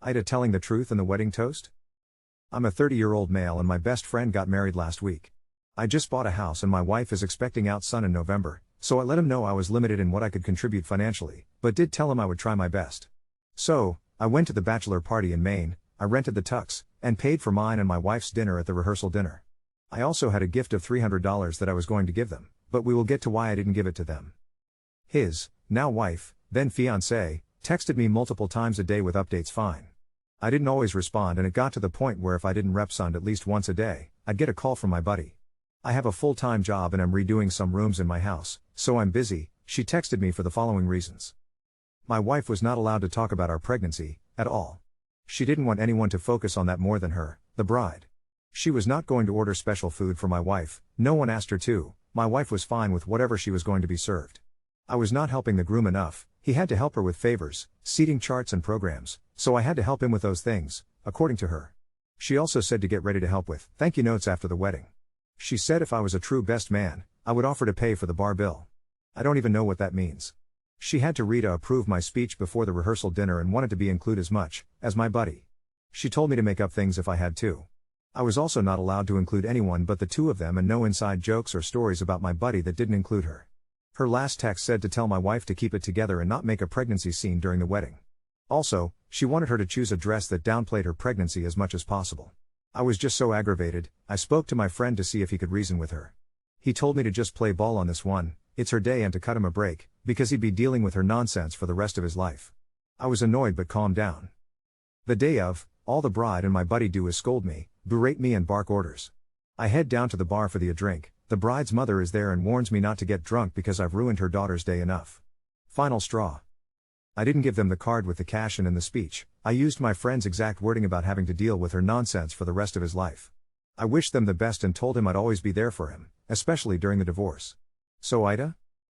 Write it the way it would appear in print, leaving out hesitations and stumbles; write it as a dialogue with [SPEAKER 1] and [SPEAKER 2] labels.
[SPEAKER 1] Ida telling the truth in the wedding toast? I'm a 30-year-old male and my best friend got married last week. I just bought a house and my wife is expecting out son in November, so I let him know I was limited in what I could contribute financially, but did tell him I would try my best. So, I went to the bachelor party in Maine, I rented the tux, and paid for mine and my wife's dinner at the rehearsal dinner. I also had a gift of $300 that I was going to give them, but we will get to why I didn't give it to them. His, now wife, then fiancé, texted me multiple times a day with updates fine. I didn't always respond and it got to the point where if I didn't respond at least once a day, I'd get a call from my buddy. I have a full-time job and I'm redoing some rooms in my house, so I'm busy, she texted me for the following reasons. My wife was not allowed to talk about our pregnancy, at all. She didn't want anyone to focus on that more than her, the bride. She was not going to order special food for my wife, no one asked her to, my wife was fine with whatever she was going to be served. I was not helping the groom enough, he had to help her with favors, seating charts and programs, so I had to help him with those things, according to her. She also said to get ready to help with thank you notes after the wedding. She said if I was a true best man, I would offer to pay for the bar bill. I don't even know what that means. She had to read approve my speech before the rehearsal dinner and wanted to be included as much as my buddy. She told me to make up things if I had to. I was also not allowed to include anyone but the two of them and no inside jokes or stories about my buddy that didn't include her. Her last text said to tell my wife to keep it together and not make a pregnancy scene during the wedding. Also, she wanted her to choose a dress that downplayed her pregnancy as much as possible. I was just so aggravated, I spoke to my friend to see if he could reason with her. He told me to just play ball on this one, it's her day and to cut him a break, because he'd be dealing with her nonsense for the rest of his life. I was annoyed but calmed down. The day of, all the bride and my buddy do is scold me, berate me and bark orders. I head down to the bar for the drink, the bride's mother is there and warns me not to get drunk because I've ruined her daughter's day enough. Final straw. I didn't give them the card with the cash and in the speech, I used my friend's exact wording about having to deal with her nonsense for the rest of his life. I wished them the best and told him I'd always be there for him, especially during the divorce. So Ida?